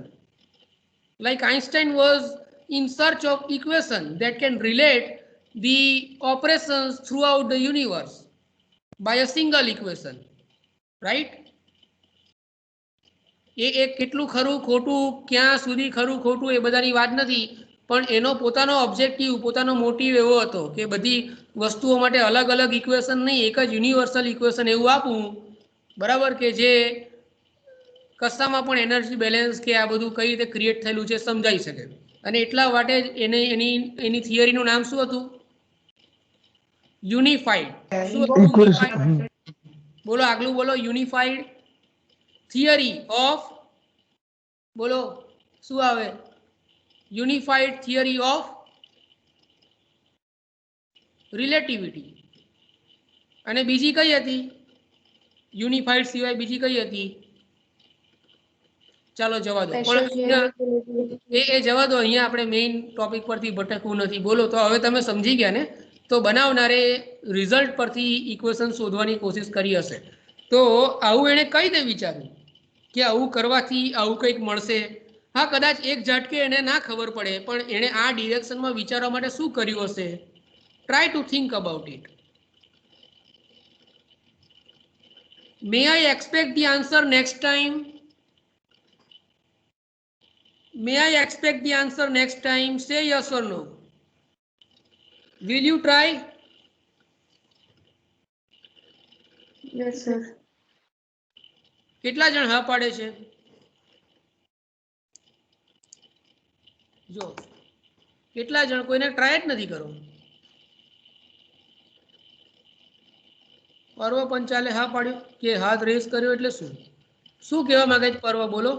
like Einstein was in search of equation that can relate the operations throughout the universe by a single equation, right? એ કેટલું ખરું ખોટું, ક્યાં સુધી ખરું ખોટું એ બધાની વાત નથી, પણ એનો પોતાનો ઓબ્જેક્ટિવ, પોતાનો મોટિવ એવો હતો કે બધી વસ્તુઓ માટે અલગ અલગ ઇક્વેશન નહીં, એક જ યુનિવર્સલ ઇક્વેશન એવું આપું, બરાબર, કે જે કશામાં પણ એનર્જી બેલેન્સ કે આ બધું કઈ રીતે ક્રિએટ થયેલું છે સમજાઈ શકે. અને એટલા માટે એને એની થિયરીનું નામ શું હતું? યુનિફાઈડ. શું હતું? યુનિફાઈડ. બોલો આગલું બોલો. યુનિફાઈડ થિયરી ઓફ, બોલો શું આવે? Unified theory of relativity. અને બીજી કઈ હતી? યુનિફાઈડ સિવાય બીજી કઈ હતી? ચાલો જવા દો, પણ એ જવા દો, અહીંયા આપણે મેઇન ટોપિક પરથી ભટકવું નથી. બોલો, તો હવે તમે સમજી ગયા ને? તો બનાવનારે રિઝલ્ટ પરથી ઇક્વેશન શોધવાની કોશિશ કરી હશે. તો આવું એણે કઈ રીતે વિચાર્યું કે આવું કરવાથી આવું કંઈક મળશે? હા, કદાચ એક ઝટકે એને ના ખબર પડે, પણ એણે આ ડિરેક્શનમાં વિચારવા માટે શું કર્યું હશે? Try to think about it. May I expect the answer next time? May I expect the answer next time? Say yes or no. Will you try? Yes sir. કેટલા જણ હા પાડે છે? જો કેટલા જણ કોઈને ટ્રાય જ નથી કરો? પર્વ પંચાલે હા પાડ્યો કે હાથ રેસ કર્યો એટલે શું? શું કહેવા માંગે છે પર્વ? બોલો.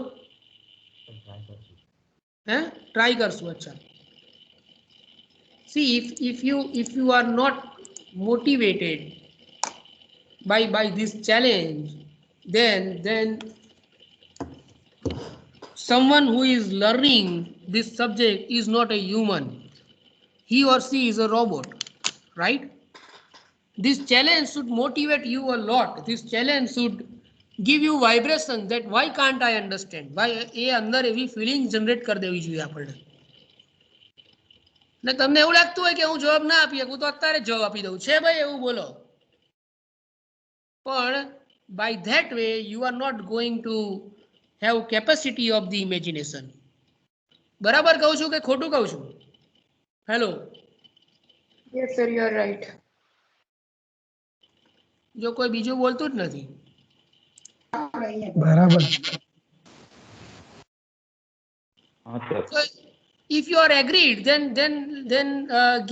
हैं? ट्राई करसू. अच्छा, see, if you are not motivated by this challenge, then someone who is learning this subject is not a human. He or she is a robot, right? This challenge should motivate you a lot. This challenge should give you vibration that why can't I understand? Why? એ અંદર એવી feeling generate કરી દેવી જોઈએ આપણને. ને તમને એવું લાગતું હોય કે હું જવાબ ના આપી શકું તો અત્યારે જવાબ આપી દઉં છે ભાઈ એવું બોલો પણ by that way you are not going to have capacity of the imagination બરાબર કહું છું કે ખોટું કહું છું hello Yes, sir, you are right. જો કોઈ બીજું બોલતું જ નથી બરાબર हाँ sir so if you are agreed then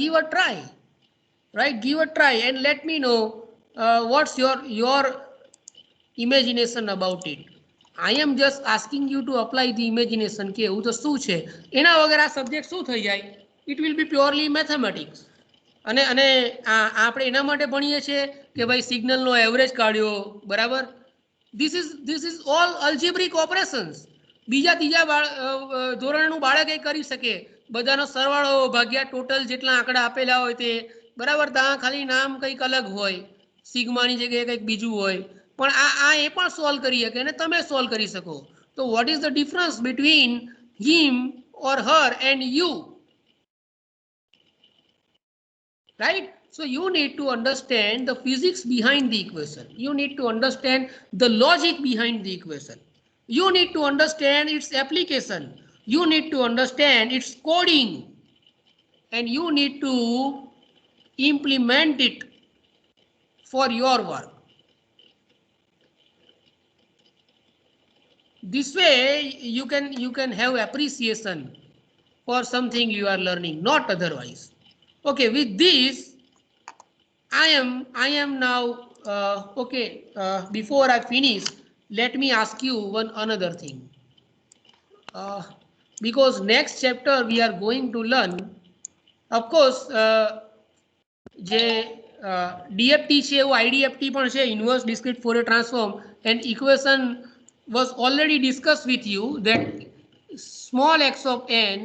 give a try right give a try and let me know what's your imagination about it I am just asking you to apply the imagination કે એવું તો શું છે એના વગર આ subject શું થઈ જાય it will be purely mathematics અને અને આપણે એના માટે ભણીએ છીએ કે ભાઈ સિગ્નલનો એવરેજ કાઢ્યો બરાબર this is all algebraic operations બીજા ત્રીજા ધોરણનું બાળક એ કરી શકે બધાનો સરવાળો ભાગ્યા ટોટલ જેટલા આંકડા આપેલા હોય તે બરાબર ત્યાં ખાલી નામ કંઈક અલગ હોય સિગ્માની જગ્યાએ કંઈક બીજું હોય પણ આ એ પણ સોલ્વ કરી શકે અને તમે સોલ્વ કરી શકો તો what is the difference between him or Har and you right so you need to understand the physics behind the equation you need to understand the logic behind the equation you need to understand its application you need to understand its coding and you need to implement it for your work this way you can have appreciation for something you are learning not otherwise okay with this I am now okay before I finish let me ask you another thing because next chapter we are going to learn of course જે DFT છે એવું IDFT પણ છે inverse discrete Fourier transform and equation was already discussed with you that small x of n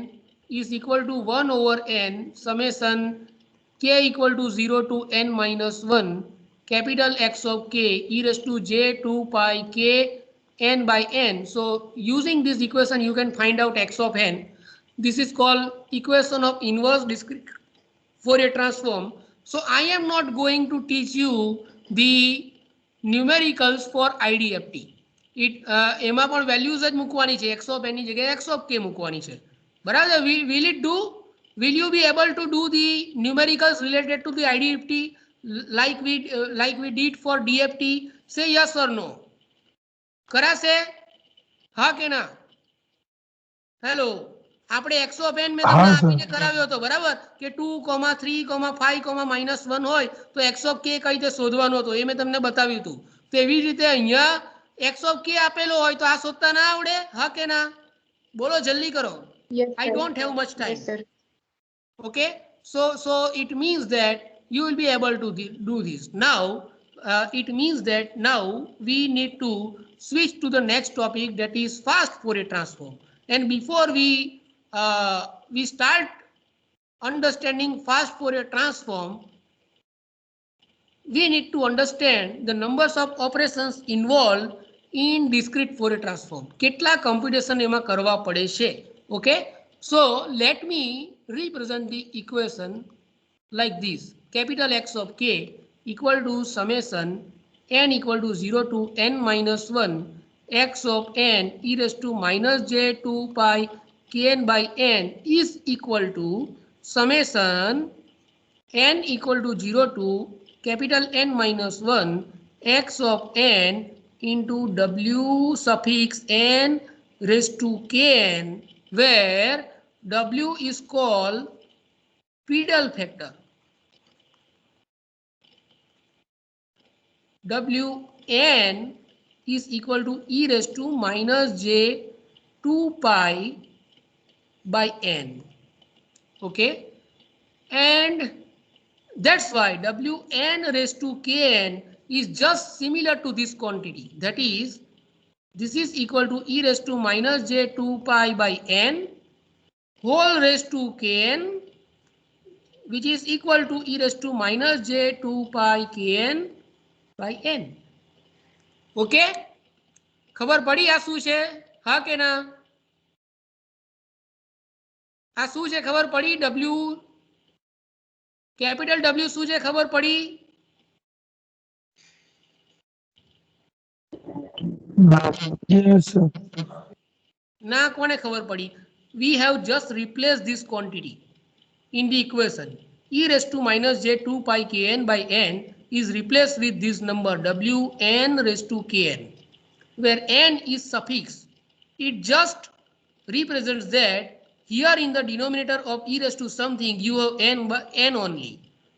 is equal to 1 over n summation k equal to 0 to n minus 1 capital X of k e raised to j 2 pi k n by n. So using this equation you can find out x of n. This is called equation of inverse discrete Fourier transform. So I am not going to teach you the numericals for IDFT. એમાં પણ values જ મૂકવાની છે x of n ની જગ્યાએ x of k મૂકવાની છે બરાબર will you be able to do the numericals related to the IDFT like we did for DFT say yes or no કરાશે હા કે ના હેલો આપણે x of n મેં તમને આપીને કરાવ્યો હતો બરાબર કે 2, 3, 5, -1 હોય તો x of k કઈ રીતે શોધવાનો હતો એ મેં તમને બતાવ્યું હતું તો એવી રીતે અહીંયા x of k આપેલો હોય તો આ શોધતા ના આવડે હા કે ના બોલો જલ્દી કરો Yes, I sir. don't have much time Yes, sir. okay so it means that you will be able to do this now it means that now we need to switch to the next topic that is fast Fourier transform and before we start understanding fast Fourier transform we need to understand the numbers of operations involved in discrete Fourier transform કેટલા computation એમાં કરવા પડે છે okay so let me represent the equation like this capital X of k equal to summation n equal to 0 to n minus 1 x of n e raised to minus j 2 pi kn by n is equal to summation n equal to 0 to capital N minus 1 x of n into w suffix n raised to kn where w is called Peetle factor Wn is equal to e raised to minus j 2 pi by n okay and that's why Wn raised to Kn is just similar to this quantity that is this is equal to e raised to minus j 2 pi by n whole raised to Kn which is equal to e raised to minus j 2 pi Kn by n okay ખબર પડી આ શું છે હા કે ના આ શું છે ખબર પડી w કેપિટલ ડબલ્યુ શું છે ખબર પડી? Yes, sir. ના, કોને ખબર પડી? We have just replaced this quantity in the equation. E raised to minus j 2 pi kn by n is replaced with this number w n raised to kn, where n is suffix. It just represents that here in the denominator of e raised to something you have n by n only.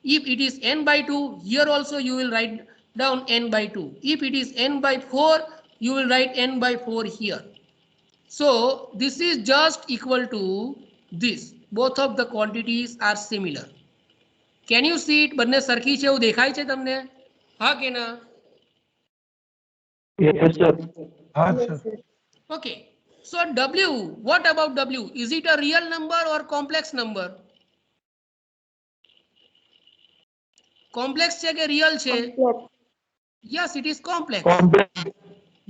If it is n by 2, here also you will write down n by 2. If it is n by 4, you will write n by 4 here. So this is just equal to this. Both of the quantities are similar. Can you see it? બંને સરખી છે એવું દેખાય છે તમને? હા કે ના? Yes, sir. हाँ, sir. Okay. So W, what about W? Is it a real number or complex number? Complex છે કે real છે? Yes, it is complex. Complex.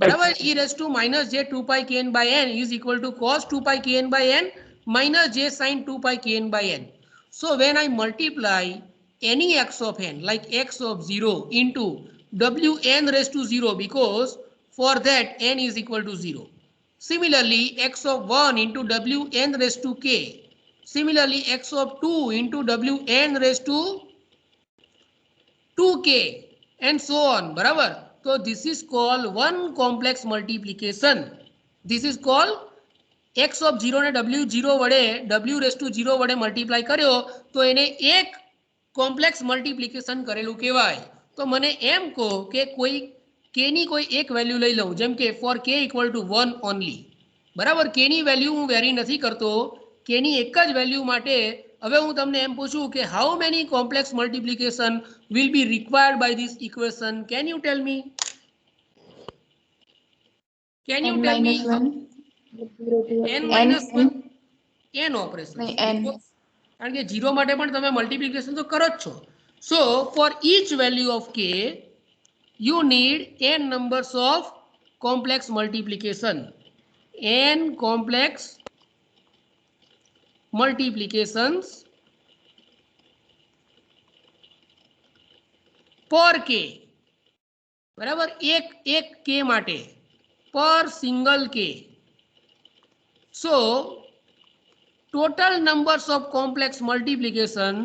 બરાબર. E raised to minus j 2 pi kn by n is equal to cos 2 pi kn by n minus j sin 2 pi kn by n. So when I multiply any x of n, like x of 0 into wn raised to 0, because for that n is equal to 0. Similarly, x of 1 into wn raised to k. Similarly, x of 2 into wn raised to 2k and so on. બરાબર. So this is called one complex multiplication. This is called x of 0 ને w0 વડે w raised to 0 વડે multiply કર્યો તો એને એક complex multiplication કરેલું કહેવાય. તો મને એમ કહો કે કોઈ k ની કોઈ એક વેલ્યુ લઈ લઉં, જેમ કે for k equal to 1 only. બરાબર. k ની વેલ્યુ હું વેરી નથી કરતો. k ની એક જ વેલ્યુ માટે હવે હું તમને એમ પૂછું કે how many complex multiplication will be required by this equation? Can you tell me? Can you tell me? n minus 1 n operation. કારણ કે 0 માટે પણ તમે મલ્ટીપ્લિકેશન તો કરો જ છો. So for each value of k you need n numbers of complex multiplication. n complex multiplications પર કે. બરાબર. એક કે માટે પર સિંગલ કે. સો total numbers of complex multiplication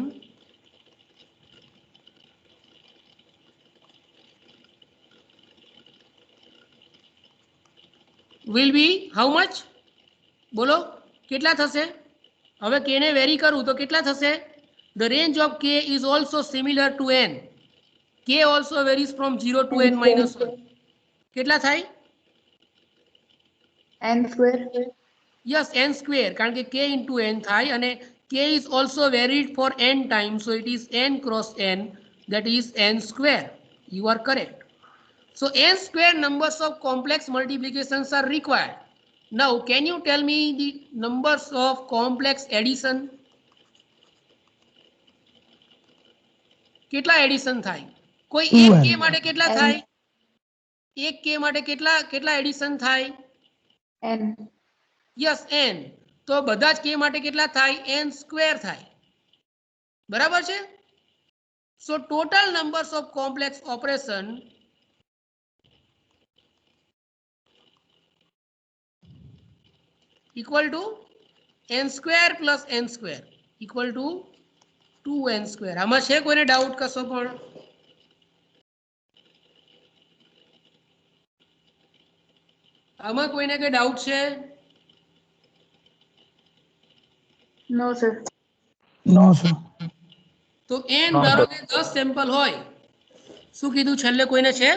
will be how much? બોલો કેટલા થશે? હવે k ને વેરી કરું તો કેટલા થશે? The range of k is also similar to n. k also varies from 0 to n minus 1. કેટલા થાય? n square. Yes, n square, કારણ કે k into n થાય અને k is also varied for n times, so it is n cross n, that is n square. You are correct. So n square numbers of complex multiplications are required. Now can you tell me the numbers of complex addition? કેટલા addition થાય? કોઈ એક k માટે કેટલા થાય? એક k માટે કેટલા એડિશન થાય? n. Yes, n. તો બધા જ k માટે કેટલા થાય? n square થાય. બરાબર છે? So total numbers of complex operation equal to n square plus n square equal to 2n square. આમાં છે કોઈને ડાઉટ કશો પણ? આમાં કોઈને કઈ ડાઉટ છે? No, sir. No, sir. તો n ધારો કે 10 સેમ્પલ હોય. શું કીધું છેલ્લે કોઈને છે?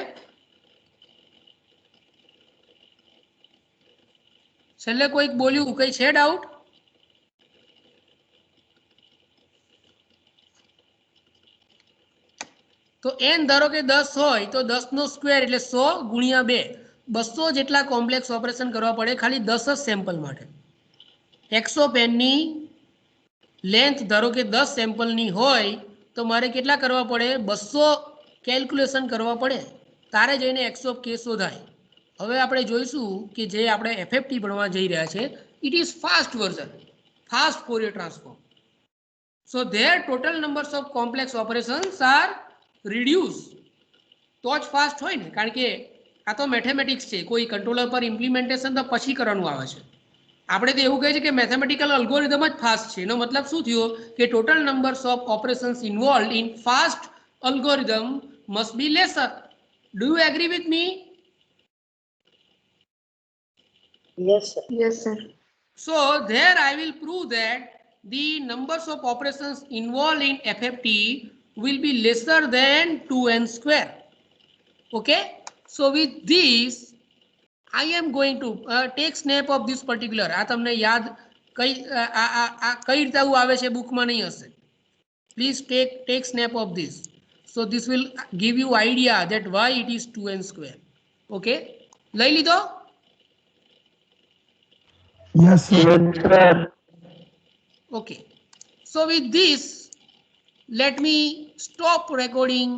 છેલ્લે કોઈક બોલ્યું, કઈ છે ડાઉટ? તો n ધારો કે 10 હોય તો 10 નો સ્ક્વેર એટલે 100 ગુણ્યા 2, 200 જેટલા કોમ્પ્લેક્સ ઓપરેશન કરવા પડે ખાલી 10 જ સેમ્પલ માટે. x ઓફ n ની લેન્થ ધારો કે 10 સેમ્પલની હોય તો મારે કેટલા કરવા પડે? 200 કેલ્ક્યુલેશન કરવા પડે, તારે જઈને x ઓફ k શોધાય. હવે આપણે જોઈશું કે જે આપણે FFT ભણવા જઈ રહ્યા છે, it is fast version, fast Fourier transform. So their total numbers of complex operations are reduced. તો જ ફાસ્ટ હોય ને, કારણ કે આ તો મેથેમેટિક્સ છે, કોઈ કંટ્રોલર પર ઇમ્પ્લિમેન્ટેશન તો પછી કરવાનું આવે છે. આપણે તો એવું કહે છે કે મેથેમેટિકલ અલ્ગોરિધમ જ ફાસ્ટ છે. એનો મતલબ શું થયો કે total numbers of operations involve in fast algorithm must be laser. Do you agree with me? Yes, sir. Yes, sir. So there I will prove that the numbers of operations involved in FFT will be lesser than 2n square. Okay, so with this I am going to take snap of this particular. આ તમને યાદ કઈ કઈ રીતે આવું આવે છે, બુકમાં નહીં હશે. Please take snap of this. So this will give you idea that why it is 2n square. Okay, લઈ લીધો? Yes, sir. Yes, sir. Okay, so with this let me stop recording